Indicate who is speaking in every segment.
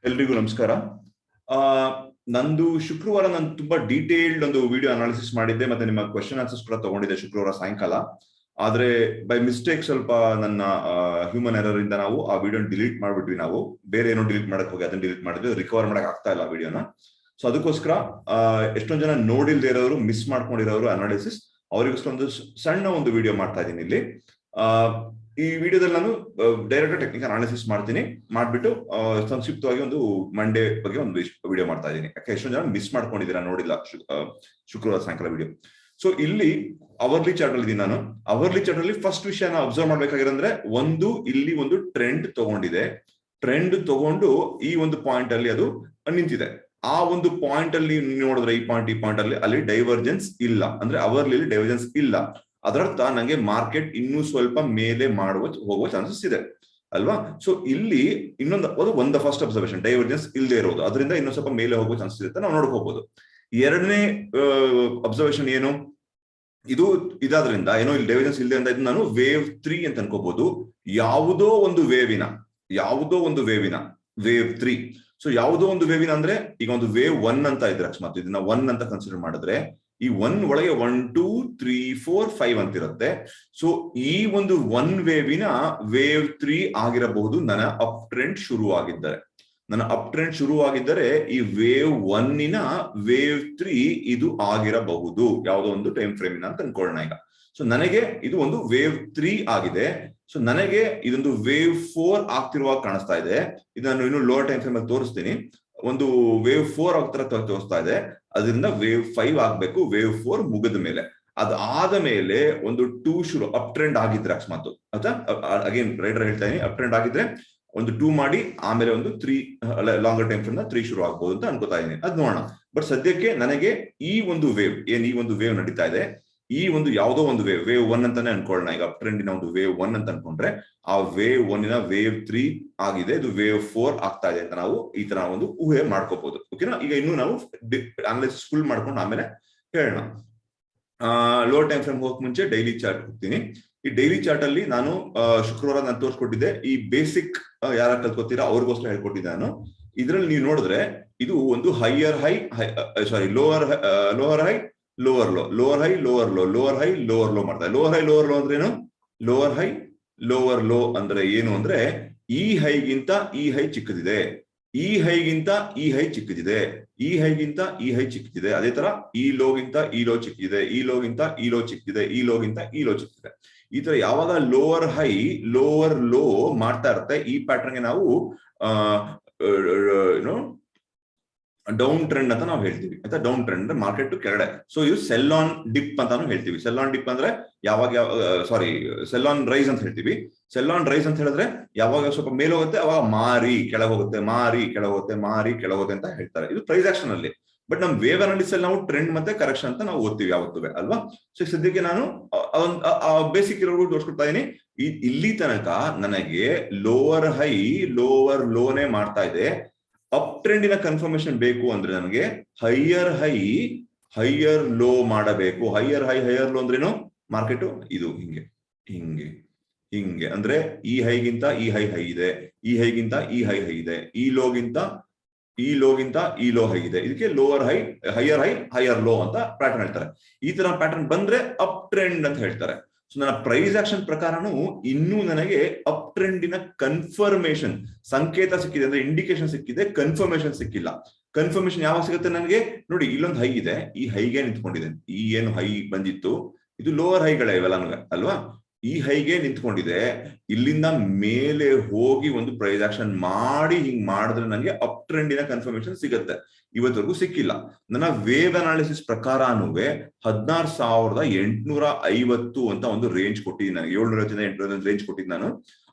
Speaker 1: ಎಲ್ರಿಗೂ ನಮಸ್ಕಾರ. ಆ ನಂದು ಶುಕ್ರವಾರ ನಾನು ತುಂಬಾ ಡೀಟೇಲ್ಡ್ ಒಂದು ವಿಡಿಯೋ ಅನಾಲಿಸಿಸ್ ಮಾಡಿದ್ದೆ, ಮತ್ತೆ ನಿಮ್ಮ ಕ್ವೆಶ್ಚನ್ ಆನ್ಸರ್ಸ್ ಕೂಡ ತಗೊಂಡಿದ್ದೆ ಶುಕ್ರವಾರ ಸಾಯಂಕಾಲ. ಆದ್ರೆ ಬೈ ಮಿಸ್ಟೇಕ್ ಸ್ವಲ್ಪ ನನ್ನ ಹ್ಯೂಮನ್ ಎರರ್ ಇಂದ ನಾವು ಆ ವಿಡಿಯೋ ಡಿಲೀಟ್ ಮಾಡ್ಬಿಟ್ವಿ. ನಾವು ಬೇರೆ ಏನೋ ಡಿಲೀಟ್ ಮಾಡಕ್ ಹೋಗಿ ಅದನ್ನ ಡಿಲೀಟ್ ಮಾಡಿದ್ವಿ, ರಿಕವರ್ ಮಾಡಕ್ ಆಗ್ತಾ ಇಲ್ಲ ವಿಡಿಯೋನ. ಸೊ ಅದಕ್ಕೋಸ್ಕರ ಎಷ್ಟೊಂದು ಜನ ನೋಡಿಲ್ದೇ ಇರೋರು, ಮಿಸ್ ಮಾಡ್ಕೊಂಡಿರೋರು ಅನಾಲಿಸಿಸ್, ಅವರಿಗೋಸ್ಕರ ಒಂದು ಸಣ್ಣ ಒಂದು ವಿಡಿಯೋ ಮಾಡ್ತಾ ಇದ್ದೀನಿ ಇಲ್ಲಿ. ಈ ವಿಡಿಯೋದಲ್ಲಿ ನಾನು ಡೈರೆಕ್ಟ್ ಟೆಕ್ನಿಕಲ್ ಅನಾಲಿಸಿಸ್ ಮಾಡ್ತೀನಿ, ಮಾಡ್ಬಿಟ್ಟು ಸಂಕ್ಷಿಪ್ತವಾಗಿ ಒಂದು ಮಂಡೇ ಬಗ್ಗೆ ಒಂದು ವಿಡಿಯೋ ಮಾಡ್ತಾ ಇದ್ದೀನಿ. ಯಾಕೆ ಎಷ್ಟೊಂದು ಜನ ಮಿಸ್ ಮಾಡ್ಕೊಂಡಿದ್ದೀರಾ, ನೋಡಿಲ್ಲ ಶುಕ್ರವಾರ ಸಾಯಂಕಾಲ ವಿಡಿಯೋ. ಸೊ ಇಲ್ಲಿ ಅವರ್ಲಿ ಚಾರ್ಟ್ ಅಲ್ಲಿ ನಾನು ಅವರ್ಲಿ ಚಾರ್ಟ್ ಅಲ್ಲಿ ಫಸ್ಟ್ ವಿಷಯನ ಅಬ್ಸರ್ವ್ ಮಾಡ್ಬೇಕಾಗಿರಂದ್ರೆ, ಇಲ್ಲಿ ಒಂದು ಟ್ರೆಂಡ್ ತಗೊಂಡಿದೆ. ಟ್ರೆಂಡ್ ತಗೊಂಡು ಈ ಒಂದು ಪಾಯಿಂಟ್ ಅಲ್ಲಿ ಅದು ನಿಂತಿದೆ. ಆ ಒಂದು ಪಾಯಿಂಟ್ ಅಲ್ಲಿ ನೋಡಿದ್ರೆ ಈ ಪಾಯಿಂಟ್ ಅಲ್ಲಿ ಡೈವರ್ಜೆನ್ಸ್ ಇಲ್ಲ, ಅಂದ್ರೆ ಅವರ್ಲಿ ಡೈವರ್ಜೆನ್ಸ್ ಇಲ್ಲ. ಅದರರ್ಥ ನಂಗೆ ಮಾರ್ಕೆಟ್ ಇನ್ನೂ ಸ್ವಲ್ಪ ಮೇಲೆ ಹೋಗುವ ಚಾನ್ಸಸ್ ಇದೆ ಅಲ್ವಾ. ಸೊ ಇಲ್ಲಿ ಒಂದು ಫಸ್ಟ್ ಅಬ್ಸರ್ವೇಷನ್, ಡೈವರ್ಜೆನ್ಸ್ ಇಲ್ಲದೆ ಇರೋದು, ಅದರಿಂದ ಇನ್ನೊಂದು ಸ್ವಲ್ಪ ಮೇಲೆ ಹೋಗುವ ಚಾನ್ಸಸ್ ಇದೆ ನಾವು ನೋಡ್ಕೋಬಹುದು. ಎರಡನೇ ಅಬ್ಸರ್ವೇಷನ್ ಏನು, ಇದಾದ್ರಿಂದ ಏನೋ ಇಲ್ಲಿ ಡೈವರ್ಜೆನ್ಸ್ ಇಲ್ಲದೆ ಅಂತ ನಾನು ವೇವ್ 3 ಅಂತ ಅನ್ಕೋಬಹುದು. ಯಾವುದೋ ಒಂದು ವೇವಿನ ವೇವ್ 3. ಸೊ ಯಾವುದೋ ಒಂದು ವೇವಿನ ಅಂದ್ರೆ ಈಗ ಒಂದು ವೇವ್ 1 ಅಂತ ಇದ್ರೆ ಅಕಸ್ಮಾತ್ ಇದನ್ನ 1 ಅಂತ ಕನ್ಸಿಡರ್ ಮಾಡಿದ್ರೆ, ಈ 1 ಒಳಗೆ 1 2 3 4 5 ಅಂತ ಇರುತ್ತೆ. ಸೊ ಈ ಒಂದು 1 ವೇವಿನ ವೇವ್ 3 ಆಗಿರಬಹುದು. ನನ್ನ ಅಪ್ ಟ್ರೆಂಡ್ ಶುರುವಾಗಿದ್ದರೆ ಈ ವೇವ್ 1ನ ವೇವ್ 3 ಇದು ಆಗಿರಬಹುದು, ಯಾವುದೋ ಒಂದು ಟೈಮ್ ಫ್ರೇಮಿನ ಅಂತ ಅನ್ಕೊಳ್ಳೋಣ ಈಗ. ಸೊ ನನಗೆ ಇದು ಒಂದು ವೇವ್ 3 ಆಗಿದೆ. ಸೊ ನನಗೆ ಇದೊಂದು ವೇವ್ 4 ಆಗ್ತಿರುವಾಗ ಕಾಣಿಸ್ತಾ ಇದೆ. ಇದನ್ನು ಇನ್ನು ಲೋವರ್ ಟೈಮ್ ಫ್ರೇಮ್ ಅಲ್ಲಿ ತೋರಿಸ್ತೀನಿ. ಒಂದು ವೇವ್ 4 ಆಗ್ತರ ತೋರಿಸ್ತಾ ಇದೆ, ಅದರಿಂದ ವೇವ್ 5 ಆಗ್ಬೇಕು ವೇವ್ 4 ಮುಗಿದ ಮೇಲೆ. ಅದಾದ ಮೇಲೆ ಒಂದು 2 ಶುರು ಅಪ್ ಟ್ರೆಂಡ್ ಆಗಿದ್ರೆ ಅಕಸ್ಮಾತ್, ಅಥವಾ ಅಗೇನ್ ರೈಡರ್ ಹೇಳ್ತಾ ಇದೀನಿ, ಅಪ್ ಟ್ರೆಂಡ್ ಆಗಿದ್ರೆ ಒಂದು 2 ಮಾಡಿ ಆಮೇಲೆ ಒಂದು 3 ಲಾಂಗರ್ ಟೈಮ್ ಫ್ರೇಮ್ 3 ಶುರು ಆಗ್ಬಹುದು ಅಂತ ಅನ್ಕೋತಾ ಇದೀನಿ. ಅದ್ ನೋಡೋಣ. ಬಟ್ ಸದ್ಯಕ್ಕೆ ನನಗೆ ಈ ಒಂದು ವೇವ್ ನಡೀತಾ ಇದೆ, ಈ ಒಂದು ಯಾವುದೋ ಒಂದು ವೇವ್ 1 ಅಂತಾನೆ ಅನ್ಕೊಳ್ಳೋಣ ಈಗ. ಅಪ್ ಟ್ರೆಂಡಿನ ಒಂದು ವೇವ್ 1 ಅಂತ ಅನ್ಕೊಂಡ್ರೆ, ಆ ವೇವ್ 1ನ ವೇವ್ 3 ಆಗಿದೆ, ಇದು ವೇವ್ 4 ಆಗ್ತಾ ಇದೆ ಅಂತ ನಾವು ಈ ತರ ಒಂದು ಊಹೆ ಮಾಡ್ಕೋಬಹುದು. ಓಕೆನಾ. ಈಗ ಇನ್ನು ನಾವು ಅನಾಲಿಸಿಸ್ ಫುಲ್ ಮಾಡ್ಕೊಂಡು ಆಮೇಲೆ ಹೇಳೋಣ. ಲೋವರ್ ಟೈಮ್ ಫ್ರೇಮ್ ಹೋಗಕ್ ಮುಂಚೆ ಡೈಲಿ ಚಾರ್ಟ್ ಹೋಗ್ತೀನಿ. ಈ ಡೈಲಿ ಚಾರ್ಟ್ ಅಲ್ಲಿ ನಾನು ಶುಕ್ರವಾರ ನಾನು ತೋರಿಸ್ಕೊಟ್ಟಿದ್ದೆ. ಈ ಬೇಸಿಕ್ ಯಾರ ಕಲ್ತ್ಕೋತೀರಾ ಅವ್ರಿಗೋಸ್ಕರ ಹೇಳ್ಕೊಟ್ಟಿದ್ದೆ ನಾನು. ಇದ್ರಲ್ಲಿ ನೀವು ನೋಡಿದ್ರೆ ಇದು ಒಂದು lower high lower low, lower high lower low, lower high lower low ಮಾಡ್ತಾರೆ. ಲೋವರ್ ಹೈ ಲೋವರ್ ಲೋ ಅಂದ್ರೆ ಏನು? ಲೋವರ್ ಹೈ ಲೋವರ್ ಲೋ ಅಂದ್ರೆ ಏನು ಅಂದ್ರೆ, ಈ ಹೈಗಿಂತ ಈ ಹೈ ಚಿಕ್ಕದಿದೆ, ಈ ಹೈಗಿಂತ ಈ ಹೈ ಚಿಕ್ಕದಿದೆ, ಈ ಹೈಗಿಂತ ಈ ಹೈ ಚಿಕ್ಕದಿದೆ. ಅದೇ ತರ ಈ ಲೋಗಿಂತ ಈ ಲೋ ಚಿಕ್ಕದಿದೆ, ಈ ಲೋಗಿಂತ ಈ ಲೋ ಚಿಕ್ಕದಿದೆ, ಈ ಲೋಗಿಂತ ಈ ಲೋ ಚಿಕ್ಕದಿದೆ. ಈ ತರ ಯಾವಾಗ ಲೋವರ್ ಹೈ ಲೋವರ್ ಲೋ ಮಾಡ್ತಾ ಇರುತ್ತೆ, ಈ ಪ್ಯಾಟರ್ನ್ಗೆ ನಾವು ಡೌನ್ ಟ್ರೆಂಡ್ ಅಂತ ನಾವು ಹೇಳ್ತೀವಿ. ಆಯ್ತಾ. ಡೌನ್ ಟ್ರೆಂಡ್ ಅಂದ್ರೆ ಮಾರ್ಕೆಟ್ ಕೆಳಗಡೆ. ಸೊ ಇದು ಸೆಲ್ ಆನ್ ಡಿಪ್ ಅಂತಾನು ಹೇಳ್ತೀವಿ. ಸೆಲ್ ಆನ್ ಡಿಪ್ ಅಂದ್ರೆ ಸೆಲ್ ಆನ್ ರೈಸ್ ಅಂತ ಹೇಳ್ತೀವಿ. ಸೆಲ್ ಆನ್ ರೈಸ್ ಅಂತ ಹೇಳಿದ್ರೆ ಯಾವಾಗ ಸ್ವಲ್ಪ ಮೇಲೆ ಹೋಗುತ್ತೆ ಅವಾಗ ಮಾರಿ ಕೆಳಗೋಗುತ್ತೆ, ಮಾರಿ ಕೆಳಗೋಗುತ್ತೆ, ಮಾರಿ ಕೆಳಗೋಗುತ್ತೆ ಅಂತ ಹೇಳ್ತಾರೆ. ಇದು ಪ್ರೈಸ್ ಆಕ್ಷನ್ ಅಲ್ಲಿ. ಬಟ್ ನಮ್ ವೇವ್ ಅನಾಲಿಸಿಸ್ ಅಲ್ಲಿ ನಾವು ಟ್ರೆಂಡ್ ಮತ್ತೆ ಕರೆಕ್ಷನ್ ಅಂತ ನಾವು ಓದ್ತೀವಿ ಯಾವತ್ತೂ ಅಲ್ವಾ. ಸೊ ಸದ್ಯಕ್ಕೆ ನಾನು ಬೇಸಿಕ್ ಇರೋರು ತೋರಿಸ್ಕೊಡ್ತಾ ಇದೀನಿ. ಇಲ್ಲಿ ತನಕ ನನಗೆ ಲೋವರ್ ಹೈ ಲೋವರ್ ಲೋನೇ ಮಾಡ್ತಾ ಇದೆ. ಅಪ್ ಟ್ರೆಂಡಿನ ಕನ್ಫರ್ಮೇಶನ್ ಬೇಕು ಅಂದ್ರೆ ನನಗೆ ಹೈಯರ್ ಹೈ ಹೈಯರ್ ಲೋ ಮಾಡಬೇಕು. ಹೈಯರ್ ಹೈ ಹೈಯರ್ ಲೋ ಅಂದ್ರೇನು? ಮಾರ್ಕೆಟ್ ಇದು ಹಿಂಗೆ ಅಂದ್ರೆ ಈ ಹೈಗಿಂತ ಈ ಹೈ ಇದೆ, ಈ ಹೈಗಿಂತ ಈ ಹೈ ಇದೆ, ಈ ಲೋಗಿಂತ ಈ ಲೋ ಹೈ ಇದೆ. ಇದಕ್ಕೆ ಲೋವರ್ ಹೈ ಹೈಯರ್ ಲೋ ಅಂತ ಪ್ಯಾಟರ್ನ್ ಹೇಳ್ತಾರೆ. ಈ ತರ ಪ್ಯಾಟರ್ನ್ ಬಂದ್ರೆ ಅಪ್ ಟ್ರೆಂಡ್ ಅಂತ ಹೇಳ್ತಾರೆ. ಸೊ ನನ್ನ ಪ್ರೈಸ್ ಆಕ್ಷನ್ ಪ್ರಕಾರನು ಇನ್ನೂ ನನಗೆ ಅಪ್ ಟ್ರೆಂಡಿನ ಕನ್ಫರ್ಮೇಶನ್ ಸಂಕೇತ ಸಿಕ್ಕಿದೆ, ಅಂದ್ರೆ ಇಂಡಿಕೇಶನ್ ಸಿಕ್ಕಿದೆ, ಕನ್ಫರ್ಮೇಶನ್ ಸಿಕ್ಕಿಲ್ಲ. ಕನ್ಫರ್ಮೇಶನ್ ಯಾವಾಗ ಸಿಗುತ್ತೆ ನನಗೆ? ನೋಡಿ, ಇಲ್ಲೊಂದು ಹೈ ಇದೆ, ಈ ಹೈಗೆ ನಿಂತ್ಕೊಂಡಿದೆ. ಈ ಏನು ಹೈ ಬಂದಿತ್ತು ಇದು ಲೋವರ್ ಹೈಗಳೇ ಇವೆಲ್ಲ ಅಲ್ವಾ. ಈ ಹೈಗೆ ನಿಂತ್ಕೊಂಡಿದೆ. ಇಲ್ಲಿಂದ ಮೇಲೆ ಹೋಗಿ ಒಂದು ಪ್ರೈಸ್ ಆಕ್ಷನ್ ಮಾಡಿ ಹಿಂಗ್ ಮಾಡಿದ್ರೆ ನನಗೆ ಅಪ್ ಟ್ರೆಂಡಿನ ಕನ್ಫರ್ಮೇಶನ್ ಸಿಗುತ್ತೆ. ಇವತ್ತವರೆಗೂ ಸಿಕ್ಕಿಲ್ಲ. ನನ್ನ ವೇವ್ ಅನಾಲಿಸಿಸ್ ಪ್ರಕಾರನೂ 16,850 ಅಂತ ಒಂದು ರೇಂಜ್ ಕೊಟ್ಟಿದ್ದೀನಿ ನಾನು. 750 ರೇಂಜ್ ಕೊಟ್ಟಿದ್ದು ನಾನು.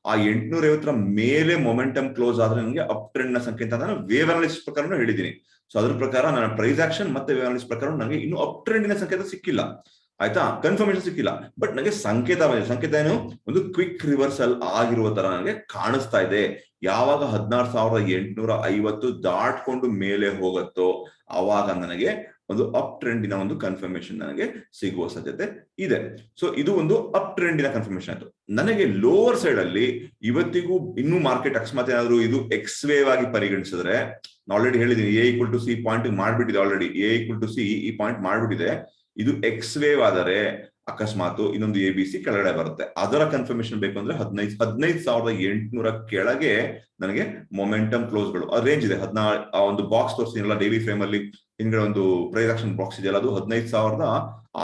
Speaker 1: ಆ 850 ಮೇಲೆ ಮೊಮೆಂಟಮ್ ಕ್ಲೋಸ್ ಆದ್ರೆ ನನಗೆ ಅಪ್ ಟ್ರೆಂಡ್ ನ ಸಂಕೇತ ನಾನು ವೇವ್ ಅನಾಲಿಸಿಸ್ ಪ್ರಕಾರ ಹೇಳಿದ್ದೀನಿ. ಸೊ ಅದ್ರ ಪ್ರಕಾರ ನನ್ನ ಪ್ರೈಸ್ ಆಕ್ಷನ್ ಮತ್ತೆ ವೇವ್ ಅನಾಲಿಸಿಸ್ ಪ್ರಕಾರ ನನಗೆ ಇನ್ನು ಅಪ್ ಟ್ರೆಂಡಿನ ಸಂಕೇತ ಸಿಕ್ಕಿಲ್ಲ. ಆಯ್ತಾ. ಕನ್ಫರ್ಮೇಶನ್ ಸಿಕ್ಕಿಲ್ಲ. ಬಟ್ ನನಗೆ ಸಂಕೇತ ಏನು? ಒಂದು ಕ್ವಿಕ್ ರಿವರ್ಸಲ್ ಆಗಿರುವ ತರ ನನಗೆ ಕಾಣಿಸ್ತಾ ಇದೆ. ಯಾವಾಗ 16,850 ದಾಟ್ಕೊಂಡು ಮೇಲೆ ಹೋಗುತ್ತೋ ಅವಾಗ ನನಗೆ ಒಂದು ಅಪ್ ಟ್ರೆಂಡಿನ ಒಂದು ಕನ್ಫರ್ಮೇಶನ್ ನನಗೆ ಸಿಗುವ ಸಾಧ್ಯತೆ ಇದೆ. ಸೊ ಇದು ಒಂದು ಅಪ್ ಟ್ರೆಂಡಿನ ಕನ್ಫರ್ಮೇಶನ್ ಆಯ್ತು. ನನಗೆ ಲೋವರ್ ಸೈಡ್ ಅಲ್ಲಿ ಇವತ್ತಿಗೂ ಇನ್ನೂ ಮಾರ್ಕೆಟ್ ಅಕಸ್ಮಾತ್ ಏನಾದ್ರು ಇದು ಎಕ್ಸ್ ವೇವ್ ಆಗಿ ಪರಿಗಣಿಸಿದ್ರೆ, ಆಲ್ರೆಡಿ ಹೇಳಿದೀನಿ A equal to C point ಮಾಡ್ಬಿಟ್ಟಿದೆ, already A equal to C ಈ ಪಾಯಿಂಟ್ ಮಾಡ್ಬಿಟ್ಟಿದೆ. ಇದು ಎಕ್ಸ್ ವೇವ್ ಆದರೆ ಅಕಸ್ಮಾತ್ ಇನ್ನೊಂದು ಎ ಬಿ ಸಿ ಕೆಳಗಡೆ ಬರುತ್ತೆ, ಅದರ ಕನ್ಫರ್ಮೇಶನ್ ಬೇಕು ಅಂದ್ರೆ 15,800 ಕೆಳಗೆ ನನಗೆ ಮೊಮೆಂಟಮ್ ಕ್ಲೋಸ್ಗಳು ಆ ರೇಂಜ್ ಇದೆ. ಆ ಒಂದು ಬಾಕ್ಸ್ ತೋರಿಸ್ತೀನಲ್ಲ ಡೈಲಿ ಫ್ರೇಮ್ ಅಲ್ಲಿ ಹಿಂದ್ಗಡೆ ಒಂದು ಪ್ರೈಸ್ ಆಕ್ಷನ್ ಬಾಕ್ಸ್ ಇದೆಯಲ್ಲ, ಅದು 15,650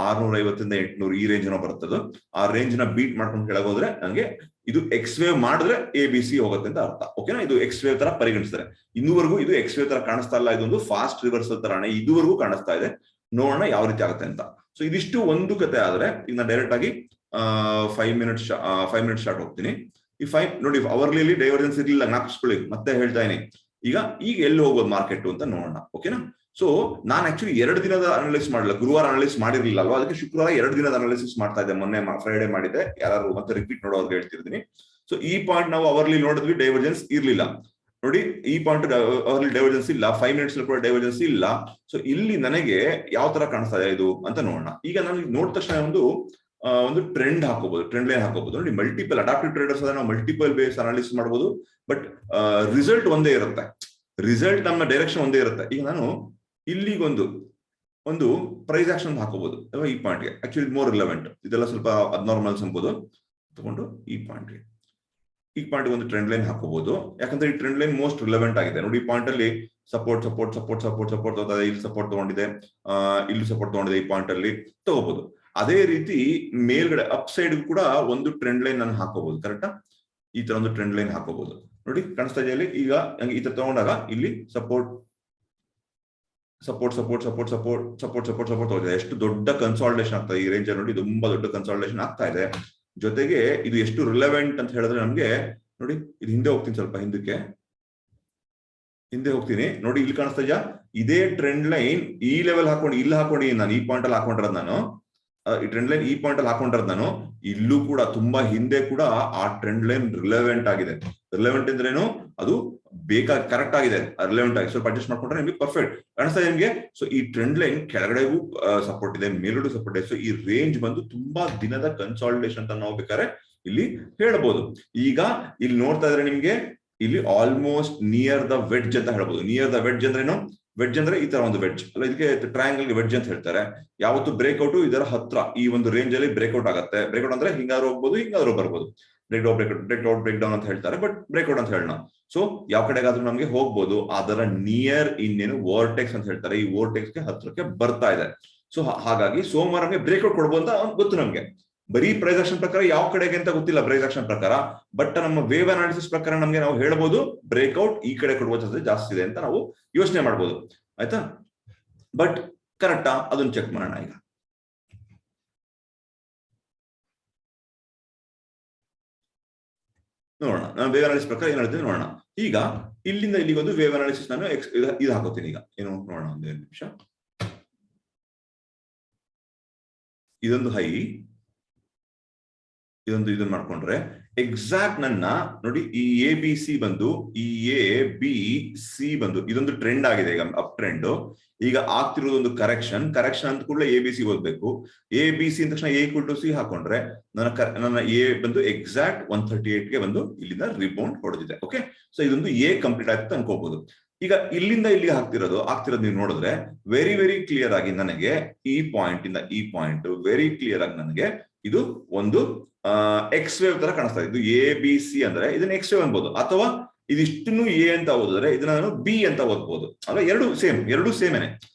Speaker 1: 800 ಈ ರೇಂಜ್ ಏನೋ ಬರ್ತದೆ. ಆ ರೇಂಜ್ ನ ಬೀಟ್ ಮಾಡ್ಕೊಂಡು ಕೆಳಗೋದ್ರೆ ನನಗೆ ಇದು ಎಕ್ಸ್ ವೇವ್ ಮಾಡಿದ್ರೆ ಎ ಬಿ ಸಿ ಹೋಗುತ್ತೆ ಅಂತ ಅರ್ಥ. ಓಕೆನಾ, ಇದು ಎಕ್ಸ್ ವೇವ್ ತರ ಪರಿಗಣಿಸ್ತಾರೆ. ಇನ್ನೂವರೆಗೂ ಇದು ಎಕ್ಸ್ ವೇವ್ ತರ ಕಾಣಿಸ್ತಾ ಇಲ್ಲ, ಇದೊಂದು ಫಾಸ್ಟ್ ರಿವರ್ಸಲ್ ತರಾನೇ ಇದುವರೆಗೂ ಕಾಣಿಸ್ತಾ ಇದೆ. ನೋಡೋಣ ಯಾವ ರೀತಿ ಆಗುತ್ತೆ ಅಂತ. ಸೊ ಇದಿಷ್ಟು ಒಂದು ಕತೆ ಆದ್ರೆ ಈಗ ನಾನು ಡೈರೆಕ್ಟ್ ಆಗಿ 5 ಮಿನಿಟ್ಸ್ ಸ್ಟಾರ್ಟ್ ಹೋಗ್ತೀನಿ. ಈ 5 ನೋಡಿ ಅವರ್ಲಿ ಡೈವರ್ಜೆನ್ಸ್ ಇರ್ಲಿಲ್ಲ, ಜ್ಞಾಪಿಸ್ಕೊಳ್ಳಿ, ಮತ್ತೆ ಹೇಳ್ತಾ ಇದೀನಿ. ಈಗ ಎಲ್ಲಿ ಹೋಗೋದು ಮಾರ್ಕೆಟ್ ಅಂತ ನೋಡೋಣ. ಓಕೆನಾ, ಸೊ ನಾನು ಆಕ್ಚುಲಿ 2 ದಿನದ ಅನಾಲಿಸಿಸ್ ಮಾಡಲಿಲ್ಲ, ಗುರುವಾರ ಅನಾಲಿಸಿಸ್ ಮಾಡಿರ್ಲಿಲ್ಲ ಅಲ್ವಾ, ಅದಕ್ಕೆ ಶುಕ್ರವಾರ 2 ದಿನದ ಅನಾಲಿಸಿಸ್ ಮಾಡ್ತಾ ಇದ್ದೆ. ಮೊನ್ನೆ ಫ್ರೈಡೆ ಮಾಡಿದ್ದೆ, ಯಾರು ಮತ್ತೆ ರಿಪೀಟ್ ನೋಡೋರ್ಗೆ ಹೇಳ್ತಿರ್ತೀನಿ. ಸೊ ಈ ಪಾಯಿಂಟ್ ನಾವು ಅವರ್ಲಿ ನೋಡಿದ್ವಿ, ಡೈವರ್ಜೆನ್ಸ್ ಇರ್ಲಿಲ್ಲ ನೋಡಿ. ಈ ಪಾಯಿಂಟ್ ಅವರ್ಲಿ ಡೈವರ್ಜೆನ್ಸ್ ಇಲ್ಲ, 5 ಮಿನಿಟ್ಸ್ ಕೂಡ ಡೈವರ್ಜೆನ್ಸ್ ಇಲ್ಲ. ಸೊ ಇಲ್ಲಿ ನನಗೆ ಯಾವ ತರ ಕಾಣಿಸ್ತಾ ಇದೆ ಇದು ಅಂತ ನೋಡೋಣ. ಈಗ ನಾನು ನೋಡಿದ ತಕ್ಷಣ ಒಂದು ಟ್ರೆಂಡ್ ಹಾಕೋಬಹುದು, ಟ್ರೆಂಡ್ ಲೈನ್ ಹಾಕೋಬಹುದು. ನೋಡಿ ಮಲ್ಟಿಪಲ್ ಅಡಾಪ್ಟಿವ್ ಟ್ರೇಡರ್ಸ್ ಆದ್ರೆ ನಾವು ಮಲ್ಟಿಪಲ್ ಬೇಸ್ ಅನಾಲಿಸಿಸ್ ಮಾಡಬಹುದು, ಬಟ್ ರಿಸಲ್ಟ್ ಒಂದೇ ಇರುತ್ತೆ, ರಿಸಲ್ಟ್ ನಮ್ಮ ಡೈರೆಕ್ಷನ್ ಒಂದೇ ಇರುತ್ತೆ. ಈಗ ನಾನು ಇಲ್ಲಿಗೊಂದು ಪ್ರೈಸ್ ಆಕ್ಷನ್ ಹಾಕೋಬಹುದು ಅಥವಾ ಈ ಪಾಯಿಂಟ್ಗೆ. ಆಕ್ಚುಲಿ ಮೋರ್ ರಿಲೆವೆಂಟ್, ಇದೆಲ್ಲ ಸ್ವಲ್ಪ ಅಬ್ನಾರ್ಮಲ್ಸ್ ಅನ್ಬೋದು. ತಗೊಂಡು ಈ ಪಾಯಿಂಟ್ಗೆ ಒಂದು ಟ್ರೆಂಡ್ ಲೈನ್ ಹಾಕೋಬಹುದು, ಯಾಕಂದ್ರೆ ಈ ಟ್ರೆಂಡ್ ಲೈನ್ ಮೋಸ್ಟ್ ರಿಲೆವೆಂಟ್ ಆಗಿದೆ. ನೋಡಿ ಈ ಪಾಯಿಂಟ್ ಅಲ್ಲಿ ಸಪೋರ್ಟ್ ತಗೋತಾ, ಇಲ್ಲಿ ಸಪೋರ್ಟ್ ತಗೊಂಡಿದೆ, ಇಲ್ಲಿ ಸಪೋರ್ಟ್ ತಗೊಂಡಿದೆ, ಈ ಪಾಯಿಂಟ್ ಅಲ್ಲಿ ತಗೋಬಹುದು. ಅದೇ ರೀತಿ ಮೇಲ್ಗಡೆ ಅಪ್ ಸೈಡ್ ಕೂಡ ಒಂದು ಟ್ರೆಂಡ್ ಲೈನ್ ನಾನು ಹಾಕೋಬಹುದು. ಕರೆಕ್ಟಾ, ಈ ತರ ಒಂದು ಟ್ರೆಂಡ್ ಲೈನ್ ಹಾಕೋಬಹುದು. ನೋಡಿ ಕಾಣಿಸ್ತಾ ಇದೆ ಇಲ್ಲಿ. ಈಗ ಈ ತರ ತಗೊಂಡಾಗ ಇಲ್ಲಿ ಸಪೋರ್ಟ್ ತಗೋತಿದೆ. ಎಷ್ಟು ದೊಡ್ಡ ಕನ್ಸಾಲ್ಟೇಷನ್ ಆಗ್ತಾ ಇದೆ ಈ ರೇಂಜ್ ಅಲ್ಲಿ. ನೋಡಿ ತುಂಬಾ ದೊಡ್ಡ ಕನ್ಸಾಲ್ಟೇಷನ್ ಆಗ್ತಾ ಇದೆ. ಜೊತೆಗೆ ಇದು ಎಷ್ಟು ರಿಲೆವೆಂಟ್ ಅಂತ ಹೇಳಿದ್ರೆ ನಮ್ಗೆ ನೋಡಿ, ಇದು ಹಿಂದೆ ಹೋಗ್ತೀನಿ, ಸ್ವಲ್ಪ ಹಿಂದೆ ಹೋಗ್ತೀನಿ. ನೋಡಿ ಇಲ್ಲಿ ಕಾಣಿಸ್ತಾ ಇದೆಯಾ, ಇದೇ ಟ್ರೆಂಡ್ ಲೈನ್ ಈ ಲೆವೆಲ್ ಇಲ್ಲಿ ಹಾಕೊಂಡಿದ್ದೀನಿ ನಾನು. ಈ ಪಾಯಿಂಟ್ ಅಲ್ಲಿ ಹಾಕೊಂಡಿರೋದು ನಾನು, ಈ ಟ್ರೆಂಡ್ ಲೈನ್ ಈ ಪಾಯಿಂಟ್ ಅಲ್ಲಿ ಹಾಕೊಂಡಿರೋದು ನಾನು. ಇಲ್ಲೂ ಕೂಡ ತುಂಬಾ ಹಿಂದೆ ಕೂಡ ಆ ಟ್ರೆಂಡ್ ಲೈನ್ ರಿಲೆವೆಂಟ್ ಆಗಿದೆ. ರಿಲೆವೆಂಟ್ ಅಂದ್ರೇನು, ಅದು ಕರೆಕ್ಟ್ ಆಗಿದೆ, ರಿಲೆವೆಂಟ್ ಆಗಿ ಸ್ವಲ್ಪ ಅಡ್ಜಸ್ಟ್ ಮಾಡ್ಕೊಂಡ್ರೆ ನಿಮ್ಗೆ ಪರ್ಫೆಕ್ಟ್ ಕಾಣಿಸ್ತಾ ಇದೆ ನಿಮ್ಗೆ. ಸೊ ಈ ಟ್ರೆಂಡ್ ಲೈನ್ ಕೆಳಗಡೆಗೂ ಸಪೋರ್ಟ್ ಇದೆ, ಮೇಲ್ಗಡೆ ಸಪೋರ್ಟ್ ಇದೆ. ಸೊ ಈ ರೇಂಜ್ ಬಂದು ತುಂಬಾ ದಿನದ ಕನ್ಸಾಲಿಡೇಷನ್ ಅಂತ ನಾವು ಬೇಕಾದ್ರೆ ಇಲ್ಲಿ ಹೇಳ್ಬೋದು. ಈಗ ಇಲ್ಲಿ ನೋಡ್ತಾ ಇದ್ರೆ ನಿಮ್ಗೆ ಇಲ್ಲಿ ಆಲ್ಮೋಸ್ಟ್ ನಿಯರ್ ದ ವೆಡ್ಜ್ ಅಂತ ಹೇಳ್ಬೋದು. ನಿಯರ್ ದ ವೆಡ್ಜ್ ಅಂದ್ರೆ ಏನು? ವೆಡ್ಜ್ ಅಂದ್ರೆ ಈ ತರ ಒಂದು ವೆಡ್ಜ್ ಅಲ್ಲ, ಇದಕ್ಕೆ ಟ್ರಯಾಂಗಲ್ ವೆಡ್ಜ್ ಅಂತ ಹೇಳ್ತಾರೆ. ಯಾವತ್ತು ಬ್ರೇಕ್ಔಟ್ ಇದರ ಹತ್ರ ಈ ಒಂದು ರೇಂಜ್ ಅಲ್ಲಿ ಬ್ರೇಕ್ಔಟ್ ಆಗುತ್ತೆ. ಬ್ರೇಕ್ಔಟ್ ಅಂದ್ರೆ ಹಿಂಗಾದ್ರೂ ಹೋಗ್ಬೋದು, ಹಿಂಗಾದ್ರೂ ಬರ್ಬೋದು. ಬ್ರೇಕ್ ಡೌನ್ ಅಂತ ಹೇಳ್ತಾರೆ, ಬಟ್ ಬ್ರೇಕ್ಔಟ್ ಅಂತ ಹೇಳೋಣ. ಸೊ ಯಾವ ಕಡೆಗಾದ್ರೂ ನಮ್ಗೆ ಹೋಗ್ಬೋದು. ಅದರ ನಿಯರ್ ಇನ್ನೇನು ವೋರ್ಟೆಕ್ಸ್ ಅಂತ ಹೇಳ್ತಾರೆ, ಈ ವೋರ್ಟೆಕ್ಸ್ ಗೆ ಹತ್ರಕ್ಕೆ ಬರ್ತಾ ಇದೆ. ಸೊ ಹಾಗಾಗಿ ಸೋಮವಾರ ನಮಗೆ ಬ್ರೇಕ್ಔಟ್ ಕೊಡ್ಬೋದು ಅಂತ ಗೊತ್ತು ನಮ್ಗೆ. ಬರೀ ಪ್ರೈಸ್ ಆಕ್ಷನ್ ಪ್ರಕಾರ ಯಾವ ಕಡೆಗೆ ಅಂತ ಗೊತ್ತಿಲ್ಲ ಪ್ರೈಸ್ ಆಕ್ಷನ್ ಪ್ರಕಾರ, ಬಟ್ ನಮ್ಮ ವೇವ್ ಅನಾಲಿಸಿಸ್ ಪ್ರಕಾರ ನಮ್ಗೆ ನಾವು ಹೇಳ್ಬೋದು ಬ್ರೇಕ್ಔಟ್ ಈ ಕಡೆ ಕೊಡುವ ಚಾನ್ಸಸ್ ಜಾಸ್ತಿ ಇದೆ ಅಂತ ನಾವು ಯೋಚನೆ ಮಾಡ್ಬೋದು. ಆಯ್ತಾ, ಬಟ್ ಕರೆಕ್ಟಾ ಅದನ್ನ ಚೆಕ್ ಮಾಡೋಣ. ಈಗ ನೋಡೋಣ, ನಾನು ವೇವ್ ಅನಾಲಿಸಿಸ್ ಪ್ರಕಾರ ಏನ್ ಹೇಳ್ತೀನಿ ನೋಡೋಣ. ಈಗ ಇಲ್ಲಿಂದ ಇಲ್ಲಿಗೆ ಒಂದು ವೇವ್ ಅನಾಲಿಸಿಸ್ ನಾನು ಇದು ಹಾಕೋತೀನಿ. ಈಗ ಏನು ನೋಡೋಣ, ಒಂದು ನಿಮಿಷ. ಇದೊಂದು ಹೈ, ಇದನ್ನ ಮಾಡ್ಕೊಂಡ್ರೆ ಎಕ್ಸಾಕ್ಟ್ ನನ್ನ ನೋಡಿ, ಈ ಎ ಬಿ ಸಿ ಬಂದು, ಈ ಎ ಬಿ ಸಿ ಬಂದು ಇದೊಂದು ಟ್ರೆಂಡ್ ಆಗಿದೆ. ಈಗ ಅಪ್ ಟ್ರೆಂಡ್ ಈಗ ಆಗ್ತಿರೋದು ಒಂದು ಕರೆಕ್ಷನ್ ಅಂತ ಕೂಡಲೇ ಎ ಬಿ ಸಿ ಓದ್ಬೇಕು. ಎ ಬಿ ಸಿ ಅಂದ ತಕ್ಷಣ ಎ ಈಕ್ವಲ್ ಟು ಸಿ ಹಾಕೊಂಡ್ರೆ ನನ್ನ ಎ ಬಂದು ಎಕ್ಸಾಕ್ಟ್ 138 ಗೆ ಬಂದು ಇಲ್ಲಿಂದ ರಿಬೌಂಡ್ ಹೊಡೆದಿದೆ. ಓಕೆ, ಸೊ ಇದೊಂದು ಎ ಕಂಪ್ಲೀಟ್ ಆಯ್ತು ಅನ್ಕೋಬಹುದು. ಈಗ ಇಲ್ಲಿಂದ ಇಲ್ಲಿಗೆ ಆಗ್ತಿರೋದು ನೀವು ನೋಡಿದ್ರೆ ವೆರಿ ವೆರಿ ಕ್ಲಿಯರ್ ಆಗಿ ನನಗೆ ಈ ಪಾಯಿಂಟ್ ಇಂದ ಈ ಪಾಯಿಂಟ್ ವೆರಿ ಕ್ಲಿಯರ್ ಆಗಿ ನನಗೆ ಇದು ಒಂದು ಎಕ್ಸ್ ವೇವ್ ತರ ಕಾಣಿಸ್ತಾ ಇದೆ. ಇದು ಎ ಬಿ ಸಿ ಅಂದ್ರೆ ಇದನ್ನ ಎಕ್ಸ್ ವೇವ್ ಅನ್ಬೋದು, ಅಥವಾ ಇದಿಷ್ಟನ್ನು ಎ ಅಂತ ಓದಿದ್ರೆ ಇದನ್ನ ನಾನು ಬಿ ಅಂತ ಓದ್ಬೋದು ಅಲ್ವಾ. ಎರಡು ಸೇಮೇನೆ.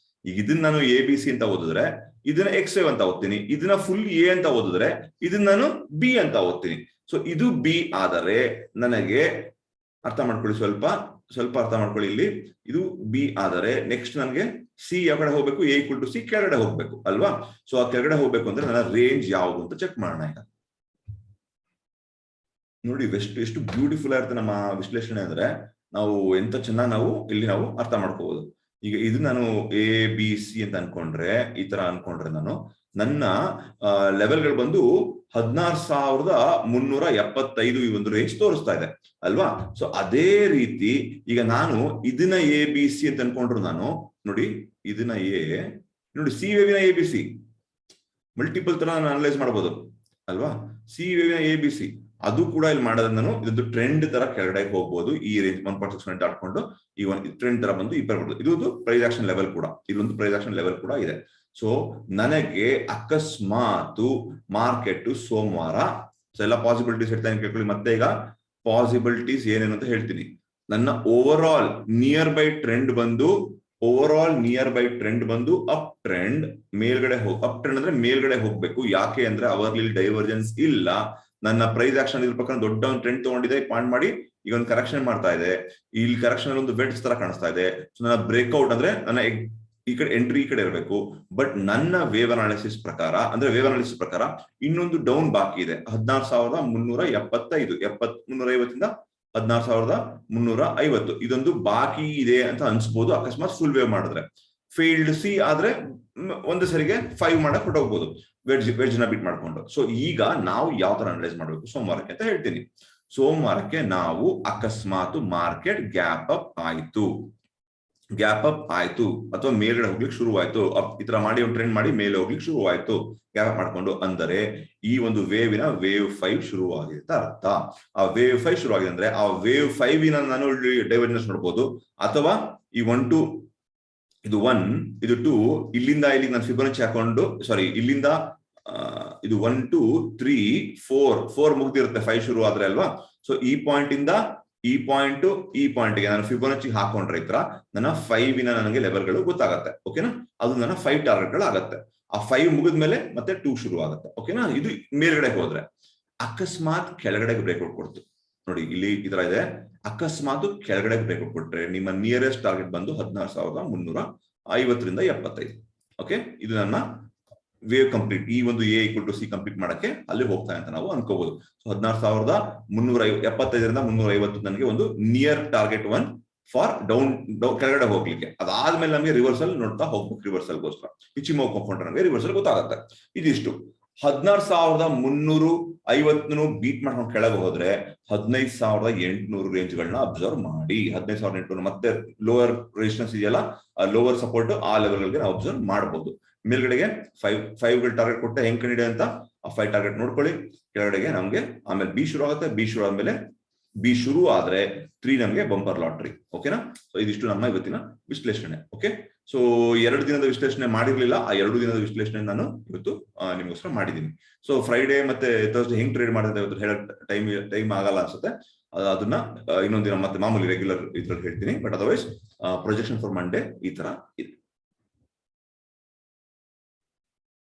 Speaker 1: ಈಗ ಇದನ್ನ ನಾನು ಎ ಬಿ ಸಿ ಅಂತ ಓದಿದ್ರೆ ಇದನ್ನ ಎಕ್ಸ್ ವೇವ್ ಅಂತ ಓದ್ತೀನಿ. ಇದನ್ನ ಫುಲ್ ಎ ಅಂತ ಓದಿದ್ರೆ ಇದನ್ನ ನಾನು ಬಿ ಅಂತ ಓದ್ತೀನಿ. ಸೊ ಇದು ಬಿ ಆದರೆ ನನಗೆ ಅರ್ಥ ಮಾಡ್ಕೊಳ್ಳಿ, ಸ್ವಲ್ಪ ಅರ್ಥ ಮಾಡ್ಕೊಳ್ಳಿ. ಇಲ್ಲಿ ಇದು ಬಿ ಆದರೆ ನೆಕ್ಸ್ಟ್ ನನಗೆ ಸಿ ಯಾವ ಕಡೆ ಹೋಗ್ಬೇಕು, ಎ ಈಕ್ವಲ್ ಟು ಸಿ ಕೆಳಗಡೆ ಹೋಗ್ಬೇಕು ಅಲ್ವಾ. ಸೊ ಆ ಕೆಳಗಡೆ ಹೋಗ್ಬೇಕು ಅಂದ್ರೆ ನನ್ನ ರೇಂಜ್ ಯಾವುದು ಅಂತ ಚೆಕ್ ಮಾಡೋಣ. ಈಗ ನೋಡಿ ಎಷ್ಟು ಬ್ಯೂಟಿಫುಲ್ ಆಗಿರುತ್ತೆ ನಮ್ಮ ವಿಶ್ಲೇಷಣೆ ಅಂದ್ರೆ ನಾವು ಎಂತ ಚೆನ್ನಾಗಿ ನಾವು ಅರ್ಥ ಮಾಡ್ಕೋಬಹುದು. ಈಗ ಇದು ನಾನು ಎ ಬಿ ಸಿ ಅಂತ ಅನ್ಕೊಂಡ್ರೆ, ಈ ತರ ಅನ್ಕೊಂಡ್ರೆ ನನ್ನ ಲೆವೆಲ್ಗಳು ಬಂದು 16,375 ಈ ಒಂದು ರೇಂಜ್ ತೋರಿಸ್ತಾ ಇದೆ ಅಲ್ವಾ. ಸೊ ಅದೇ ರೀತಿ ಈಗ ನಾನು ಇದನ್ನ ಎ ಬಿ ಸಿ ಅಂತ ಅನ್ಕೊಂಡ್ರು, ನಾನು ನೋಡಿ ಇದನ್ನ ಎ ನೋಡಿ ಸಿ ವೇವಿನ ABC ಮಲ್ಟಿಪಲ್ ತರ ನಾನು ಅನಲೈಸ್ ಮಾಡಬಹುದು ಅಲ್ವಾ. ಸಿ ವೇವಿನ ABC ಅದು ಕೂಡ ಇಲ್ಲಿ ಮಾಡೋದ್ರೆ ನಾನು ಇದೊಂದು ಟ್ರೆಂಡ್ ತರ ಕೆಳಗಡೆ ಹೋಗ್ಬೋದು. ಈ ರೇಂಜ್ 1.6 ದಾಟ್ಕೊಂಡು ಈ ಒಂದು ಟ್ರೆಂಡ್ ತರ ಬಂದು ಈ ಬರ್ಬೋದು. ಇದೊಂದು ಪ್ರೈಸ್ ಆಕ್ಷನ್ ಲೆವೆಲ್ ಕೂಡ, ಇಲ್ಲೊಂದು ಪ್ರೈಸ್ ಆಕ್ಷನ್ ಲೆವೆಲ್ ಕೂಡ ಇದೆ. ಸೊ ನನಗೆ ಅಕಸ್ಮಾತ್ ಮಾರ್ಕೆಟ್ ಸೋಮವಾರ ಎಲ್ಲ ಪಾಸಿಬಿಲಿಟೀಸ್ ಹೇಳ್ತಾ ಕೇಳ್ಕೊಳ್ಳಿ. ಮತ್ತೆ ಈಗ ಪಾಸಿಬಿಲಿಟೀಸ್ ಏನೇನು ಅಂತ ಹೇಳ್ತೀನಿ. ನನ್ನ over all near by trend ಬಂದು ಅಪ್ ಟ್ರೆಂಡ್ ಮೇಲ್ಗಡೆ ಅಪ್ ಟ್ರೆಂಡ್ ಅಂದ್ರೆ ಮೇಲ್ಗಡೆ ಹೋಗ್ಬೇಕು. ಯಾಕೆ ಅಂದ್ರೆ ಅವರ್ಲಿ ಡೈವರ್ಜೆನ್ಸ್ ಇಲ್ಲ. ನನ್ನ ಪ್ರೈಸ್ ಆಕ್ಷನ್ ಇದ್ರ ಪ್ರಕಾರ ದೊಡ್ಡ ಒಂದು ಟ್ರೆಂಡ್ ತಗೊಂಡಿದೆ, ಪಾಯಿಂಟ್ ಮಾಡಿ ಈಗ ಒಂದು ಕರೆಕ್ಷನ್ ಮಾಡ್ತಾ ಇದೆ. ಇಲ್ಲಿ ಕರೆಕ್ಷನ್ ಅಲ್ಲಿ ಒಂದು ವೆಡ್ಜ್ ತರ ಕಾಣಿಸ್ತಾ ಇದೆ. ಸೊ ನನ್ನ ಬ್ರೇಕ್ಔಟ್ ಅಂದ್ರೆ ನನ್ನ ಈ ಕಡೆ ಎಂಟ್ರಿ ಈ ಕಡೆ ಇರಬೇಕು. ಬಟ್ ನನ್ನ ವೇವ್ ಅನಾಲಿಸಿಸ್ ಪ್ರಕಾರ ಇನ್ನೊಂದು ಡೌನ್ ಬಾಕಿ ಇದೆ. 16,375 350ಇಂದ 16,350 ಇದೊಂದು ಬಾಕಿ ಇದೆ ಅಂತ ಅನ್ಸ್ಬೋದು ಅಕಸ್ಮಾತ್ ಫುಲ್ ವೇವ್ ಮಾಡಿದ್ರೆ. ಫೇಲ್ಡ್ ಸಿ ಆದ್ರೆ ಒಂದು ಸರಿಗೆ 5 ಮಾಡಕ್ ಹೊರಟೋಗ್ಬೋದು ವೆಡ್ಜ್ ನ ಬಿಟ್ ಮಾಡ್ಕೊಂಡು. ಸೊ ಈಗ ನಾವು ಯಾವ ತರ ಅನಲೈಸ್ ಮಾಡ್ಬೇಕು ಸೋಮವಾರಕ್ಕೆ ಅಂತ ಹೇಳ್ತೀನಿ. ಸೋಮವಾರಕ್ಕೆ ನಾವು ಅಕಸ್ಮಾತ್ ಮಾರ್ಕೆಟ್ ಗ್ಯಾಪ್ ಅಪ್ ಆಯ್ತು ಅಥವಾ ಮೇಲ್ಗಡೆ ಹೋಗ್ಲಿಕ್ಕೆ ಶುರು ಆಯ್ತು, ಈ ತರ ಮಾಡಿ ಒಂದು ಟ್ರೆಂಡ್ ಮಾಡಿ ಮೇಲೆ ಹೋಗ್ಲಿಕ್ಕೆ ಶುರು ಆಯ್ತು ಗ್ಯಾಪ್ ಅಪ್ ಮಾಡ್ಕೊಂಡು, ಅಂದರೆ ಈ ಒಂದು ವೇವಿನ ವೇವ್ 5 ಶುರುವಾಗಿದೆ ಅಂತ ಅರ್ಥ. ಆ ವೇವ್ 5 ಶುರುವಾಗಿದೆ ಅಂದ್ರೆ ಆ ವೇವ್ 5 ನಾನು ಡೈವರ್ಜೆನ್ಸ್ ನೋಡ್ಬೋದು. ಅಥವಾ ಈ 1 2 ಇದು 1 ಇದು 2 ಇಲ್ಲಿಂದ ಇಲ್ಲಿಗೆ ನಾನು ಫಿಬೊನಾಚಿ ಹಾಕೊಂಡು ಇಲ್ಲಿಂದ ಇದು 1 2 3 4 ಮುಗ್ದಿರುತ್ತೆ 5 ಶುರು ಆದ್ರೆ ಅಲ್ವಾ. ಸೊ ಈ ಪಾಯಿಂಟ್ ಇಂದ ಈ ಪಾಯಿಂಟ್ಗೆ ನಾನು ಫಿಬೊನಾಚಿ ಹಾಕೊಂಡ್ರೆ ಈ ತರ ನನ್ನ 5 ನನಗೆ ಲೆವೆಲ್ಗಳು ಗೊತ್ತಾಗತ್ತೆ. ಓಕೆನಾ, ಅದು ನನ್ನ 5 ಟಾರ್ಗೆಟ್ಗಳು ಆಗತ್ತೆ. ಆ 5 ಮುಗಿದ್ಮೇಲೆ ಮತ್ತೆ 2 ಶುರು ಆಗುತ್ತೆ. ಓಕೆನಾ, ಇದು ಮೇಲ್ಗಡೆ ಹೋದ್ರೆ ಅಕಸ್ಮಾತ್ ಕೆಳಗಡೆ ಬ್ರೇಕ್ಔಟ್ ಕೊಡ್ತು ನೋಡಿ, ಇಲ್ಲಿ ಈ ತರ ಇದೆ. ಅಕಸ್ಮಾತ್ ಕೆಳಗಡೆ ಬ್ರೇಕ್ಔಟ್ ಕೊಟ್ರೆ ನಿಮ್ಮ ನಿಯರೆಸ್ಟ್ ಟಾರ್ಗೆಟ್ ಬಂದು 16,350ರಿಂದ 75. ಓಕೆ, ಇದು ನನ್ನ ವೇವ್ ಕಂಪ್ಲೀಟ್. ಈ ಒಂದು A = C ಕಂಪ್ಲೀಟ್ ಮಾಡಕ್ಕೆ ಅಲ್ಲಿ ಹೋಗ್ತಾ ಅಂತ ನಾವು ಅನ್ಕೋಬಹುದು. ಸೊ 16,375ರಿಂದ 350 ನನಗೆ ಒಂದು ನಿಯರ್ ಟಾರ್ಗೆಟ್ 1 ಫಾರ್ ಡೌನ್ ಕೆಳಗಡೆ ಹೋಗ್ಲಿಕ್ಕೆ. ಅದಾದ್ಮೇಲೆ ನಮಗೆ ರಿವರ್ಸಲ್ ನೋಡ್ತಾ ಹೋಗ್ಬೇಕು. ರಿವರ್ಸಲ್ಗೋಸ್ಕರ ಇಚಿಮೋ ಕೊಂಡ್ರೆ ನಮಗೆ ರಿವರ್ಸಲ್ ಗೊತ್ತಾಗುತ್ತೆ. ಇದಿಷ್ಟು 16,350 ಬೀಟ್ ಮಾಡ್ಕೊಂಡು ಕೆಳಗೆ ಹೋದ್ರೆ 15,800 ರೇಂಜ್ಗಳನ್ನ ಅಬ್ಸರ್ವ್ ಮಾಡಿ. 15,800 ಮತ್ತೆ ಲೋವರ್ ರೆಸಿಸ್ಟೆನ್ಸ್ ಇದೆಯಲ್ಲ, ಲೋವರ್ ಸಪೋರ್ಟ್ ಆ ಲೆವೆಲ್ಗೆ ನಾವು ಅಬ್ಸರ್ವ್ ಮಾಡಬಹುದು. ಮೇಲ್ಗಡೆಗೆ 5 ಟಾರ್ಗೆಟ್ ಕೊಟ್ಟೆ ಹೆಂಗ್ ಕಂಡಿದೆ ಅಂತ ಆ 5 ಟಾರ್ಗೆಟ್ ನೋಡ್ಕೊಳ್ಳಿ. ಕೆಳಗಡೆಗೆ ನಮ್ಗೆ ಆಮೇಲೆ ಬಿ ಶುರು ಆಗುತ್ತೆ. ಬಿ ಶುರು ಆದ್ಮೇಲೆ ಬಿ ಶುರು ಆದ್ರೆ 3 ನಮ್ಗೆ ಬಂಪರ್ ಲಾಟ್ರಿ. ಓಕೆನಾ, ಸೊ ಇದಿಷ್ಟು ನಮ್ಮ ಇವತ್ತಿನ ವಿಶ್ಲೇಷಣೆ. ಓಕೆ, ಸೊ 2 ದಿನದ ವಿಶ್ಲೇಷಣೆ ಮಾಡಿರ್ಲಿಲ್ಲ. ಆ 2 ದಿನದ ವಿಶ್ಲೇಷಣೆ ನಾನು ಇವತ್ತು ನಿಮ್ಗೋಸ್ಕರ ಮಾಡಿದ್ದೀನಿ. ಸೊ ಫ್ರೈಡೆ ಮತ್ತೆ ಥರ್ಸ್ಡೇ ಹೆಂಗ್ ಟ್ರೇಡ್ ಮಾಡಿದ್ರೆ ಇವತ್ತು ಹೇಳೋ ಟೈಮ್ ಆಗಲ್ಲ ಅನ್ಸುತ್ತೆ. ಅದನ್ನ ಇನ್ನೊಂದಿನ ಮತ್ತೆ ಮಾಮೂಲಿ ರೆಗ್ಯುಲರ್ ಇದ್ರಲ್ಲಿ ಹೇಳ್ತೀನಿ. But otherwise projection for Monday ಈ ತರ ಇದೆ.